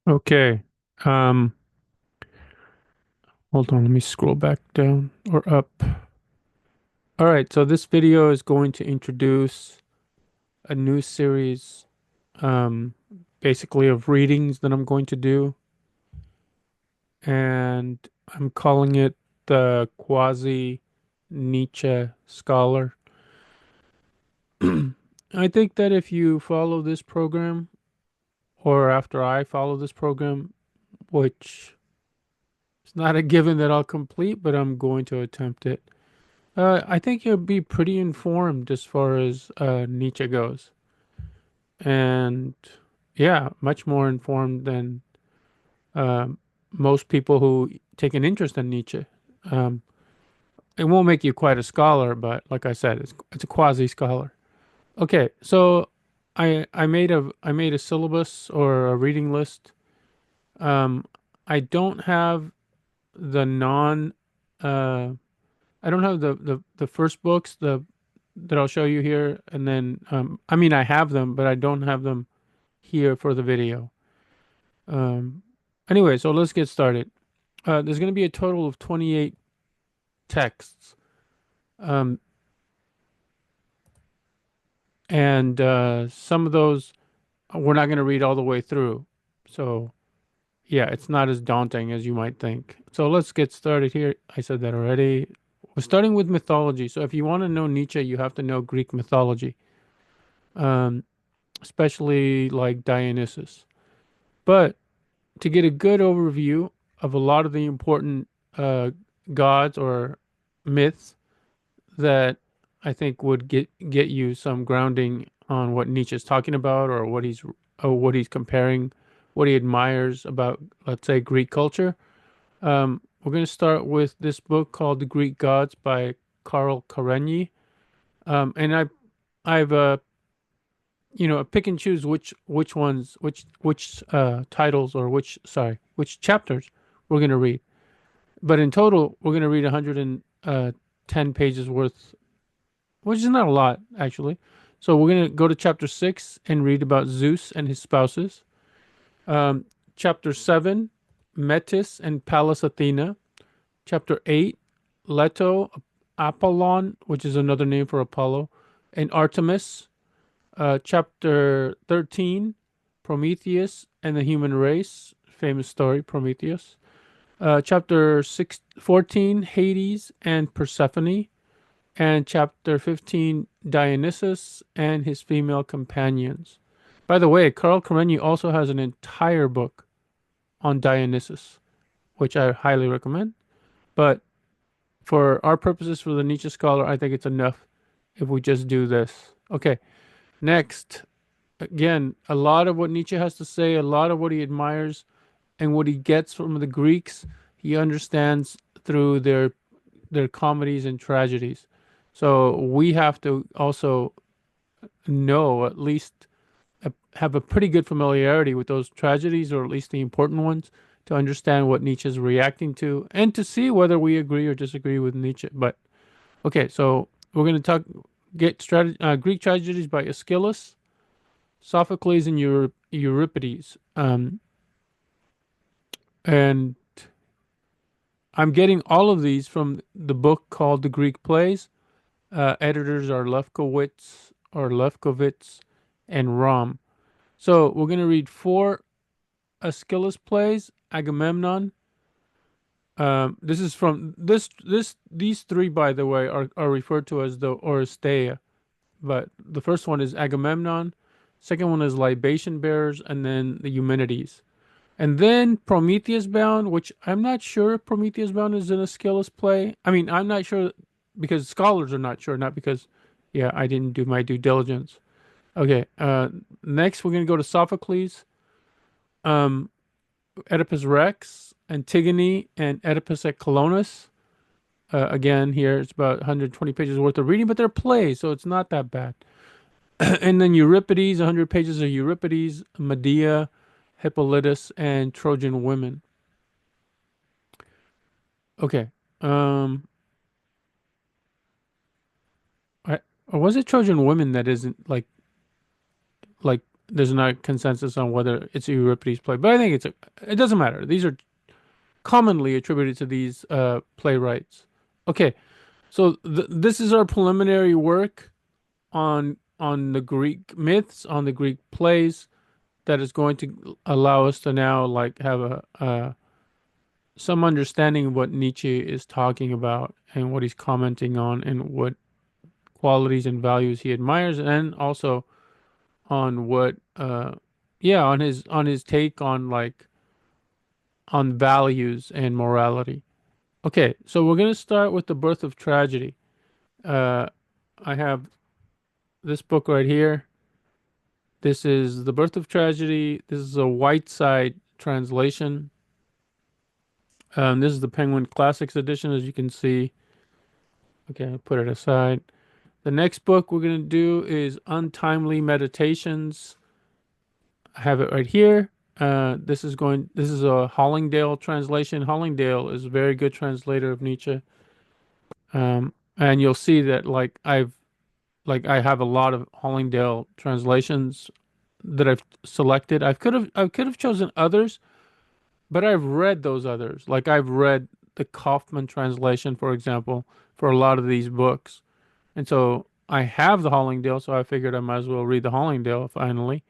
Okay. Um, Hold on, let me scroll back down or up. All right, so this video is going to introduce a new series, um, basically of readings that I'm going to do, and I'm calling it the Quasi Nietzsche Scholar. I think that if you follow this program, or after I follow this program, which is not a given that I'll complete, but I'm going to attempt it. I think you'll be pretty informed as far as Nietzsche goes, and yeah, much more informed than um most people who take an interest in Nietzsche. Um, it won't make you quite a scholar, but like I said, it's a quasi scholar. Okay, so I made a syllabus or a reading list. Um, I don't have the non uh I don't have the first books the that I'll show you here, and then I mean I have them, but I don't have them here for the video. Um, anyway, so let's get started. There's going to be a total of 28 texts, um, and some of those we're not going to read all the way through. So yeah, it's not as daunting as you might think. So let's get started here. I said that already. We're starting with mythology. So if you want to know Nietzsche, you have to know Greek mythology. Um, especially like Dionysus. But to get a good overview of a lot of the important uh, gods or myths that I think would get you some grounding on what Nietzsche's talking about or what he's comparing, what he admires about, let's say, Greek culture. We're going to start with this book called The Greek Gods by Karl Karenyi. And I've pick and choose which ones which titles or which chapters we're going to read, but in total we're going to read 110 pages worth, which is not a lot actually. So we're going to go to chapter 6 and read about Zeus and his spouses. Chapter 7, Metis and Pallas Athena. Chapter 8, Leto, Apollon, which is another name for Apollo, and Artemis. Chapter 13, Prometheus and the Human Race, famous story, Prometheus. Chapter 14, Hades and Persephone. And chapter 15, Dionysus and his female companions. By the way, Carl Karenyi also has an entire book on Dionysus, which I highly recommend. But for our purposes, for the Nietzsche scholar, I think it's enough if we just do this. Okay, next. Again, a lot of what Nietzsche has to say, a lot of what he admires, and what he gets from the Greeks, he understands through their comedies and tragedies. So we have to also know, at least have a pretty good familiarity with those tragedies, or at least the important ones, to understand what Nietzsche is reacting to and to see whether we agree or disagree with Nietzsche. But okay, so we're going to Greek tragedies by Aeschylus, Sophocles, and Euripides. And I'm getting all of these from the book called The Greek Plays. Editors are Lefkowitz and Rom. So we're going to read four Aeschylus plays, Agamemnon. This is from these three, by the way, are referred to as the Oresteia. But the first one is Agamemnon, second one is Libation Bearers, and then the Eumenides. And then Prometheus Bound, which I'm not sure if Prometheus Bound is an Aeschylus play. I mean, I'm not sure because scholars are not sure, not because, yeah, I didn't do my due diligence. Okay, next we're gonna go to Sophocles, um, Oedipus Rex, Antigone, and Oedipus at Colonus. Again, here it's about 120 pages worth of reading, but they're plays, so it's not that bad. And then Euripides, 100 pages of Euripides, Medea, Hippolytus, and Trojan women. Okay. Um, I, or was it Trojan women that isn't like there's not consensus on whether it's a Euripides play, but I think it doesn't matter. These are commonly attributed to these playwrights. Okay, so this is our preliminary work on the Greek myths, on the Greek plays that is going to allow us to now like have a some understanding of what Nietzsche is talking about and what he's commenting on and what qualities and values he admires, and also on what yeah, on his take on like on values and morality. Okay, so we're going to start with the birth of tragedy. uh I have this book right here. This is the birth of tragedy. This is a Whiteside translation. This is the Penguin Classics edition, as you can see. Okay, I'll put it aside. The next book we're going to do is Untimely Meditations. I have it right here. This is a Hollingdale translation. Hollingdale is a very good translator of Nietzsche. And you'll see that I have a lot of Hollingdale translations that I've selected. I could have chosen others, but I've read those others. Like I've read the Kaufman translation, for example, for a lot of these books. And so I have the Hollingdale, so I figured I might as well read the Hollingdale finally.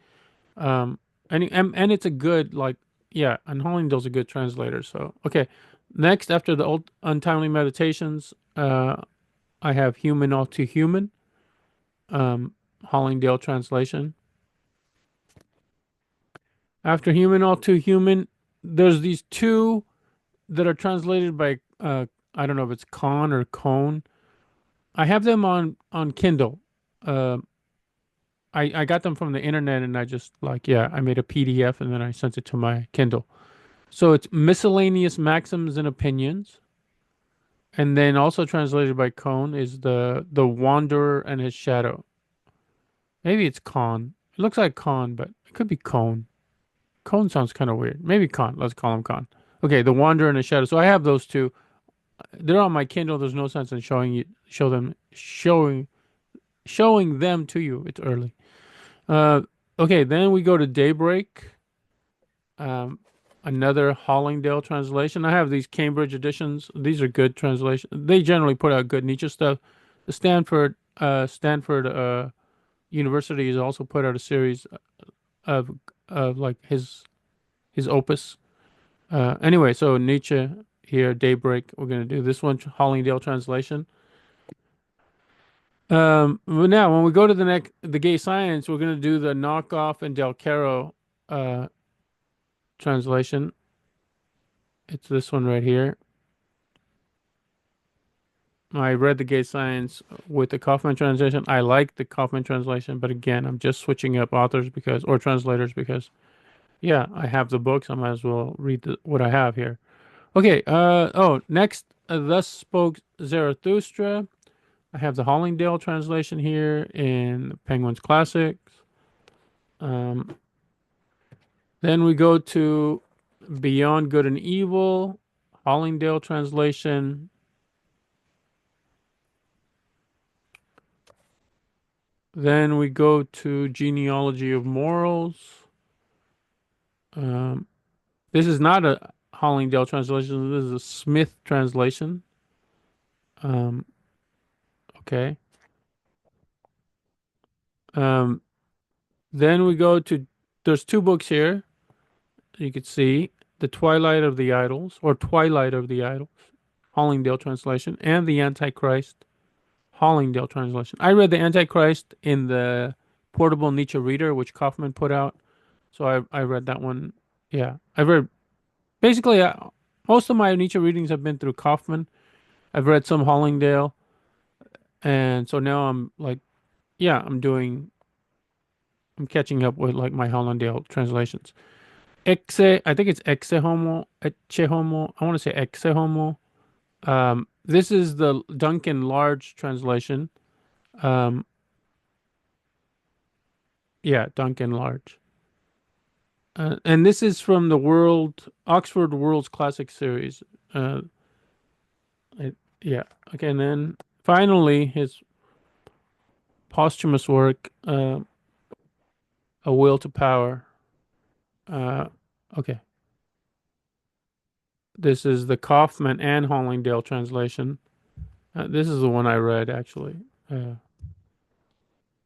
Um, and it's a good like yeah, and Hollingdale's a good translator. So okay, next after the old Untimely Meditations, I have Human All Too Human, um, Hollingdale translation. After Human All Too Human, there's these two that are translated by I don't know if it's Con or Cone. I have them on Kindle. Uh, I got them from the internet and I just like yeah, I made a PDF and then I sent it to my Kindle. So it's Miscellaneous Maxims and Opinions, and then also translated by Cone is the Wanderer and His Shadow. Maybe it's Con. It looks like Con, but it could be Cone. Cone sounds kind of weird. Maybe Con. Let's call him Con. Okay, the Wanderer and His Shadow. So I have those two. They're on my Kindle. There's no sense in showing them to you. It's early. Uh, okay, then we go to Daybreak. Um, Another Hollingdale translation. I have these Cambridge editions. These are good translations. They generally put out good Nietzsche stuff. The Stanford University has also put out a series of like his opus. Anyway, so Nietzsche here, Daybreak. We're gonna do this one, Hollingdale translation. But now when we go to the gay science, we're gonna do the knockoff and Del Caro uh translation. It's this one right here. I read the gay science with the Kaufman translation. I like the Kaufman translation, but again, I'm just switching up authors because or translators because yeah, I have the books. I might as well read what I have here. Okay. Next, Thus Spoke Zarathustra. I have the Hollingdale translation here in Penguin's Classics. Um, then we go to Beyond Good and Evil, Hollingdale translation. Then we go to Genealogy of Morals. Um, this is not a Hollingdale translation. This is a Smith translation. Um, okay. Um, then we go to, there's two books here. You could see The Twilight of the Idols or Twilight of the Idols, Hollingdale translation, and The Antichrist, Hollingdale translation. I read The Antichrist in the Portable Nietzsche Reader, which Kaufman put out. So I read that one. Yeah, I read basically most of my Nietzsche readings have been through Kaufman. I've read some Hollingdale, and so now I'm like, yeah, I'm catching up with like my Hollingdale translations. Ecce, I think it's Ecce Homo, Ecce Homo. I want to say Ecce Homo. This is the Duncan Large translation. Um, yeah, Duncan Large. And this is from the Oxford World's Classic Series. Uh, yeah. Okay, and then finally his posthumous work, A Will to Power. Uh, okay. This is the Kaufman and Hollingdale translation. This is the one I read actually. And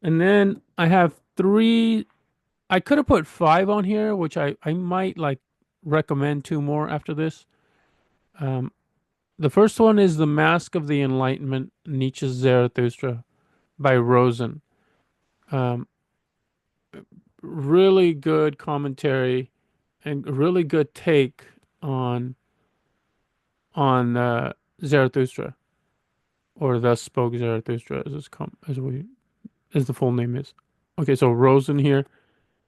then I have three. I could have put five on here, which I might like recommend two more after this. Um, the first one is The Mask of the Enlightenment, Nietzsche's Zarathustra by Rosen. Um, really good commentary and really good take on on Zarathustra, or Thus Spoke Zarathustra, as as the full name is. Okay, so Rosen here,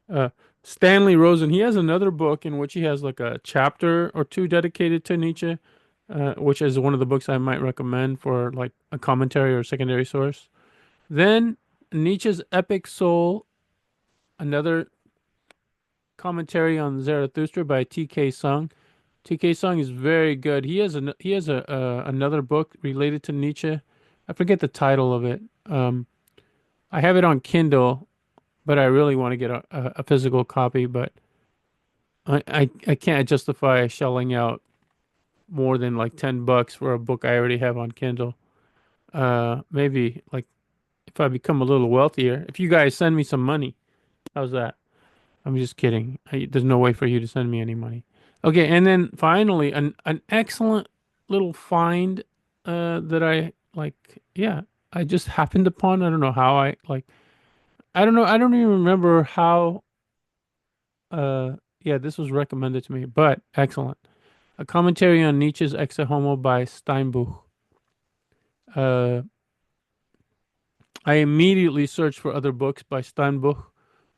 uh, Stanley Rosen. He has another book in which he has like a chapter or two dedicated to Nietzsche, which is one of the books I might recommend for like a commentary or secondary source. Then Nietzsche's Epic Soul, another commentary on Zarathustra by T.K. Sung. T.K. Sung is very good. He has a another book related to Nietzsche. I forget the title of it. I have it on Kindle, but I really want to get a physical copy. But I can't justify shelling out more than like $10 for a book I already have on Kindle. Maybe like if I become a little wealthier, if you guys send me some money, how's that? I'm just kidding. There's no way for you to send me any money. Okay, and then finally, an excellent little find that I like. Yeah, I just happened upon. I don't know how I like. I don't know. I don't even remember how. Yeah, this was recommended to me, but excellent. A commentary on Nietzsche's Ecce Homo by Steinbuch. Uh, I immediately searched for other books by Steinbuch,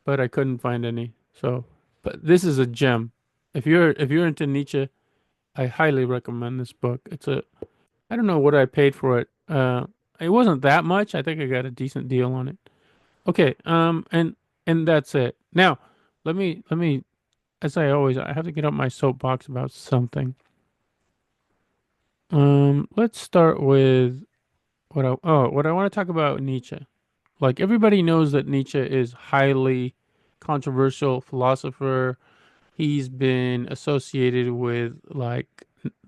but I couldn't find any. So, but this is a gem. If you're into Nietzsche, I highly recommend this book. I don't know what I paid for it. It wasn't that much. I think I got a decent deal on it. Okay, and that's it. Now, let me as I have to get up my soapbox about something. Let's start with what I want to talk about Nietzsche. Like everybody knows that Nietzsche is highly controversial philosopher. He's been associated with like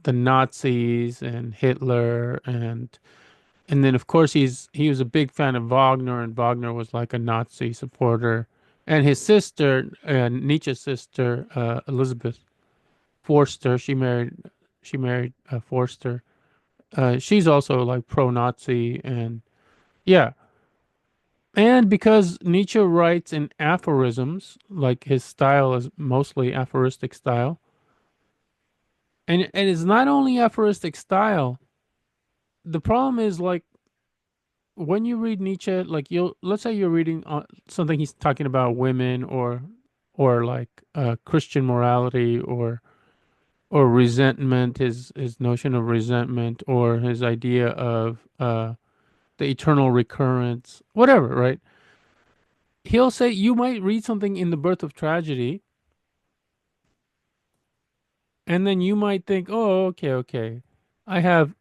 the Nazis and Hitler, and then of course he was a big fan of Wagner, and Wagner was like a Nazi supporter. And his sister, Nietzsche's sister, Elizabeth Forster, she married Forster. She's also like pro-Nazi, and yeah. And because Nietzsche writes in aphorisms, like his style is mostly aphoristic style, and it's not only aphoristic style. The problem is like when you read Nietzsche, like you'll let's say you're reading something he's talking about women or like Christian morality or resentment, his notion of resentment or his idea of the eternal recurrence, whatever, right? He'll say you might read something in The Birth of Tragedy, and then you might think, oh, okay, I have,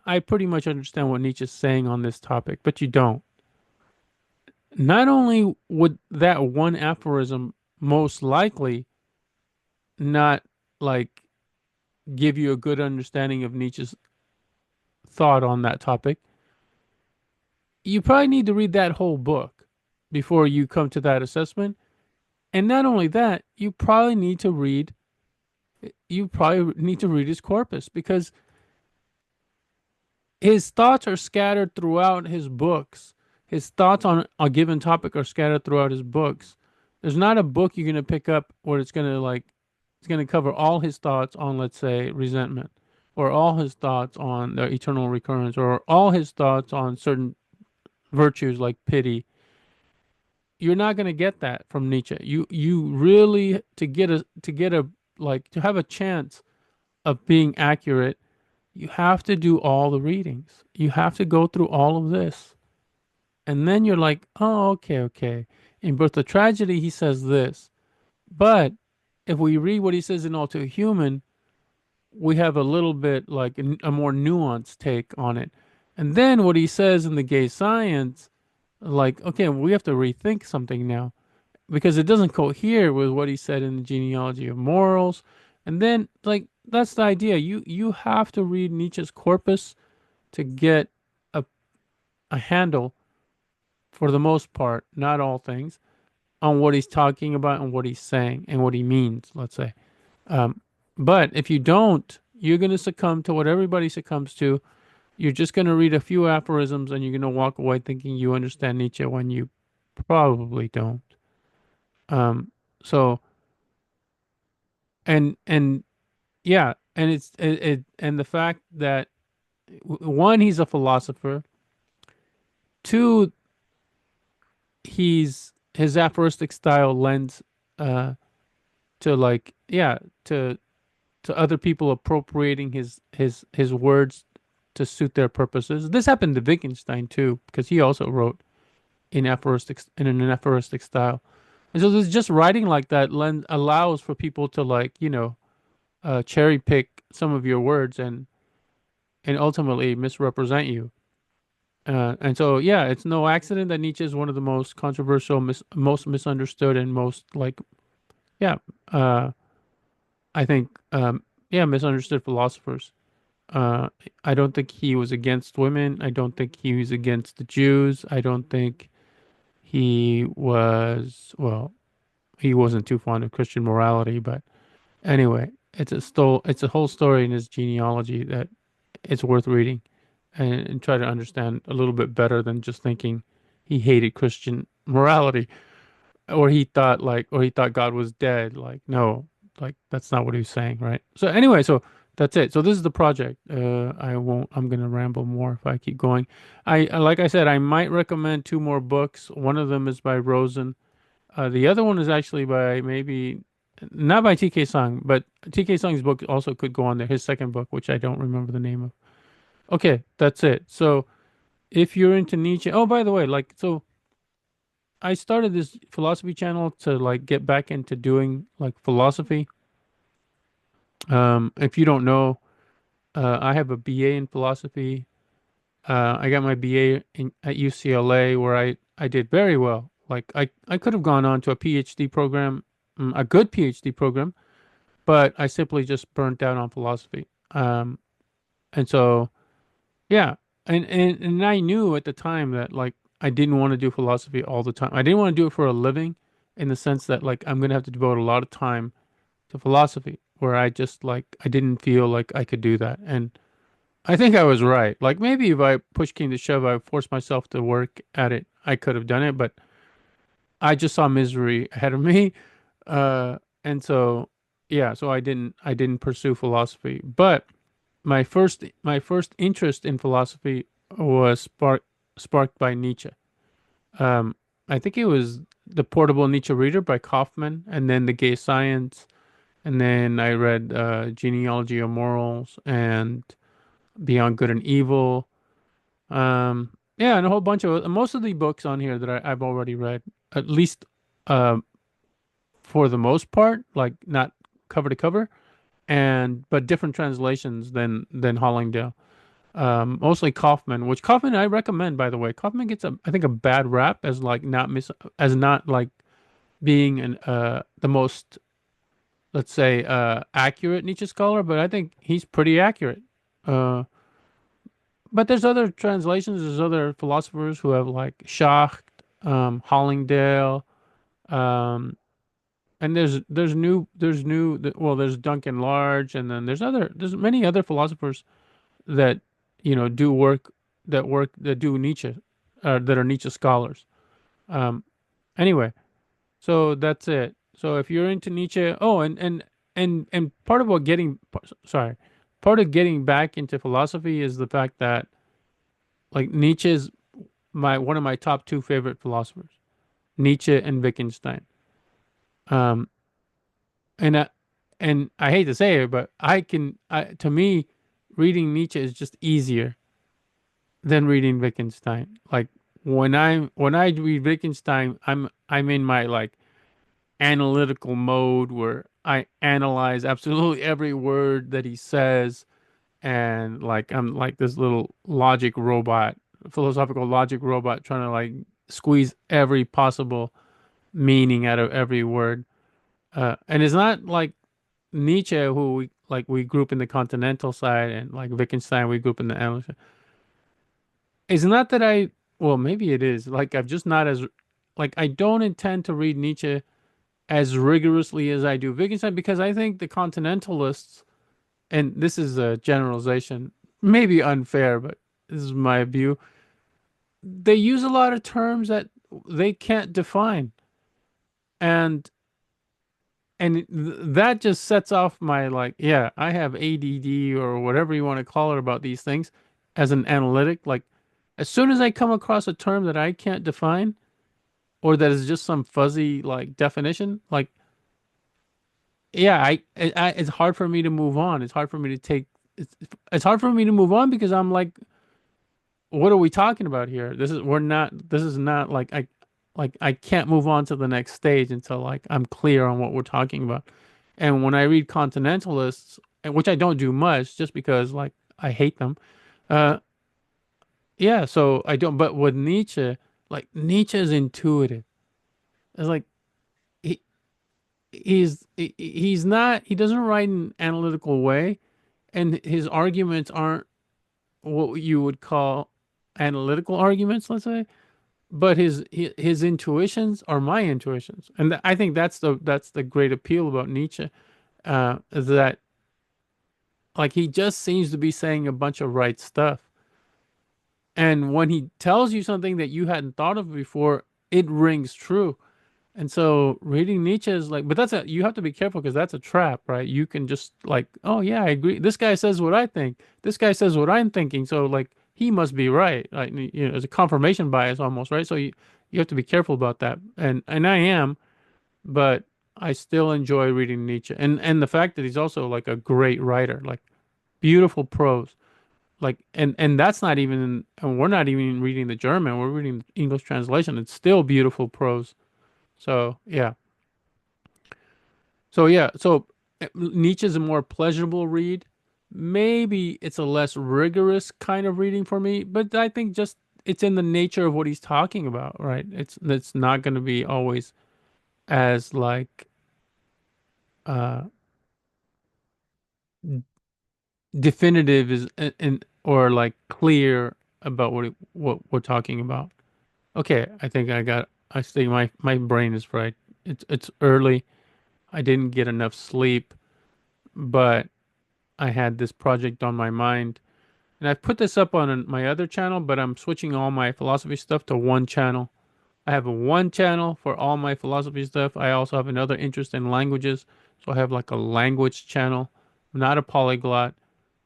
I pretty much understand what Nietzsche's saying on this topic, but you don't. Not only would that one aphorism most likely not like give you a good understanding of Nietzsche's thought on that topic, you probably need to read that whole book before you come to that assessment. And not only that, you probably need to read his corpus because his thoughts are scattered throughout his books. His thoughts on a given topic are scattered throughout his books. There's not a book you're going to pick up where it's going to cover all his thoughts on, let's say, resentment, or all his thoughts on the eternal recurrence, or all his thoughts on certain virtues like pity. You're not going to get that from Nietzsche. You really to get a like to have a chance of being accurate, you have to do all the readings. You have to go through all of this. And then you're like, oh, okay. In Birth of Tragedy, he says this. But if we read what he says in All Too Human, we have a little bit like a more nuanced take on it. And then what he says in The Gay Science, like, okay, we have to rethink something now. because it doesn't cohere with what he said in the genealogy of morals. And then like that's the idea. You have to read Nietzsche's corpus to get a a handle for the most part, not all things, on what he's talking about and what he's saying and what he means, let's say. Um, but if you don't, you're going to succumb to what everybody succumbs to. You're just going to read a few aphorisms and you're going to walk away thinking you understand Nietzsche when you probably don't. Um, so and yeah, and and the fact that one, he's a philosopher. Two, his aphoristic style lends uh to like yeah to other people appropriating his words to suit their purposes. This happened to Wittgenstein too, because he also wrote in an aphoristic style. And so there's just writing like that allows for people to like, cherry pick some of your words and ultimately misrepresent you. And so yeah, it's no accident that Nietzsche is one of the most controversial, most misunderstood, and most like yeah, uh, I think yeah, misunderstood philosophers. Uh, I don't think he was against women. I don't think he was against the Jews. I don't think he was, well, he wasn't too fond of Christian morality, but anyway, it's a whole story in his genealogy that it's worth reading and try to understand a little bit better than just thinking he hated Christian morality or he thought God was dead. Like, no, like that's not what he was saying, right? So anyway, so that's it. So this is the project. I'm gonna ramble more if I keep going. Like I said, I might recommend two more books. One of them is by Rosen. The other one is actually by maybe not by T.K. Sung, but T.K. Sung's book also could go on there. His second book, which I don't remember the name of. Okay, that's it. So if you're into Nietzsche, oh, by the way, like, so I started this philosophy channel to like get back into doing like philosophy. If you don't know, I have a BA in philosophy. I got my BA at UCLA where I did very well. Like I could have gone on to a PhD program, a good PhD program, but I simply just burnt out on philosophy. And so yeah, and I knew at the time that like I didn't want to do philosophy all the time. I didn't want to do it for a living in the sense that like I'm gonna have to devote a lot of time to philosophy where I just like I didn't feel like I could do that. And I think I was right. Like maybe if I push came to shove, I forced myself to work at it, I could have done it, but I just saw misery ahead of me. And so yeah, so I didn't pursue philosophy. But my first interest in philosophy was sparked by Nietzsche. Um, I think it was the Portable Nietzsche Reader by Kaufman, and then The Gay Science, and then I read Genealogy of Morals and Beyond Good and Evil. Yeah, and a whole bunch of most of the books on here that I've already read, at least uh, for the most part, like not cover to cover, and but different translations than Hollingdale. Mostly Kaufman, which Kaufman I recommend, by the way. Kaufman gets I think a bad rap as like as not like being the most, let's say, accurate Nietzsche scholar, but I think he's pretty accurate. Uh, but there's other translations, there's other philosophers who have like Schacht, Hollingdale, um, and there's Duncan Large, and then there's many other philosophers that do work that do Nietzsche, that are Nietzsche scholars. Um, anyway, so that's it. So if you're into Nietzsche, oh, and part of what getting sorry, part of getting back into philosophy is the fact that like Nietzsche is my one of my top two favorite philosophers, Nietzsche and Wittgenstein. Um, and I hate to say it, but to me, reading Nietzsche is just easier than reading Wittgenstein. Like when I read Wittgenstein, I'm in my like analytical mode where I analyze absolutely every word that he says, and like I'm like this little logic robot, philosophical logic robot trying to like squeeze every possible meaning out of every word. And it's not like Nietzsche, who we group in the continental side, and like Wittgenstein, we group in the analyst. It's not that well, maybe it is. Like I'm just not as, like I don't intend to read Nietzsche as rigorously as I do Wittgenstein because I think the continentalists, and this is a generalization, maybe unfair, but this is my view. They use a lot of terms that they can't define, and that just sets off my like, yeah, I have ADD or whatever you want to call it about these things as an analytic. Like, as soon as I come across a term that I can't define or that is just some fuzzy like definition, like, yeah, it's hard for me to move on. It's hard for me to take. It's hard for me to move on because I'm like, what are we talking about here? This is not like I can't move on to the next stage until like I'm clear on what we're talking about. And when I read continentalists, and which I don't do much just because like I hate them. Uh yeah, so I don't, but with Nietzsche, like Nietzsche is intuitive. It's like he he's not, he doesn't write in an analytical way, and his arguments aren't what you would call analytical arguments, let's say. But his intuitions are my intuitions, and I think that's the great appeal about Nietzsche, is that like he just seems to be saying a bunch of right stuff, and when he tells you something that you hadn't thought of before, it rings true. And so reading Nietzsche is like, but you have to be careful because that's a trap, right? You can just like, oh yeah, I agree. This guy says what I think. This guy says what I'm thinking. So like, he must be right. Like, you know, it's a confirmation bias almost, right? So you have to be careful about that. And I am, but I still enjoy reading Nietzsche. And the fact that he's also like a great writer, like beautiful prose. Like, and that's not even, and we're not even reading the German, we're reading the English translation. It's still beautiful prose. So yeah. So yeah, so Nietzsche's a more pleasurable read. Maybe it's a less rigorous kind of reading for me, but I think just it's in the nature of what he's talking about, right? It's not going to be always as like uh definitive as and or like clear about what we're talking about. Okay, I think my brain is fried. It's early. I didn't get enough sleep, but I had this project on my mind. And I've put this up on my other channel, but I'm switching all my philosophy stuff to one channel. I have a one channel for all my philosophy stuff. I also have another interest in languages. So I have like a language channel. I'm not a polyglot,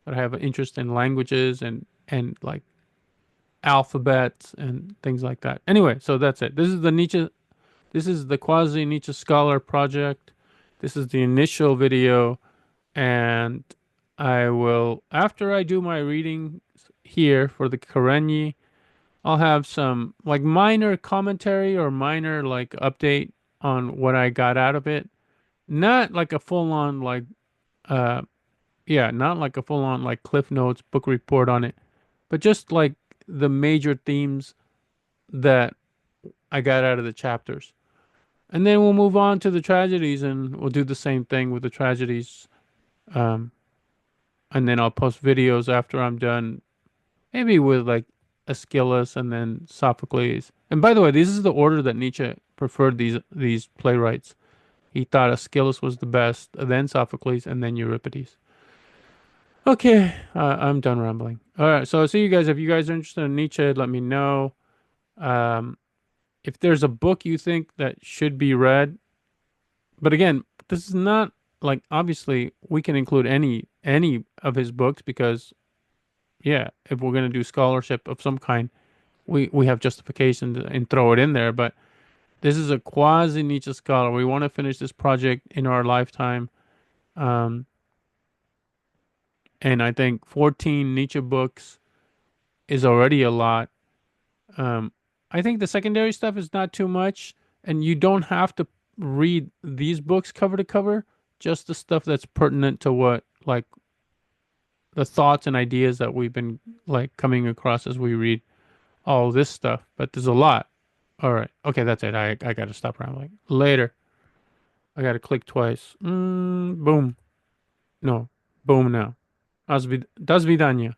but I have an interest in languages and like alphabets and things like that. Anyway, so that's it. This is the Quasi Nietzsche Scholar project. This is the initial video, and I will, after I do my reading here for the Karenyi, I'll have some like minor commentary or minor like update on what I got out of it. Not like a full on like uh yeah, not like a full on like Cliff Notes book report on it, but just like the major themes that I got out of the chapters. And then we'll move on to the tragedies and we'll do the same thing with the tragedies. Um, and then I'll post videos after I'm done, maybe with like Aeschylus and then Sophocles. And by the way, this is the order that Nietzsche preferred these playwrights. He thought Aeschylus was the best, then Sophocles, and then Euripides. Okay, I'm done rambling. All right, so I'll see you guys. If you guys are interested in Nietzsche, let me know. Um, if there's a book you think that should be read, but again, this is not like, obviously we can include any of his books because yeah, if we're gonna do scholarship of some kind, we have justification and throw it in there. But this is a quasi Nietzsche scholar. We want to finish this project in our lifetime. Um, and I think 14 Nietzsche books is already a lot. Um, I think the secondary stuff is not too much, and you don't have to read these books cover to cover, just the stuff that's pertinent to what, like, the thoughts and ideas that we've been like coming across as we read all this stuff. But there's a lot. All right. Okay, that's it. I gotta stop rambling. Later. I gotta click twice. Boom. No. Boom now. Das vidania.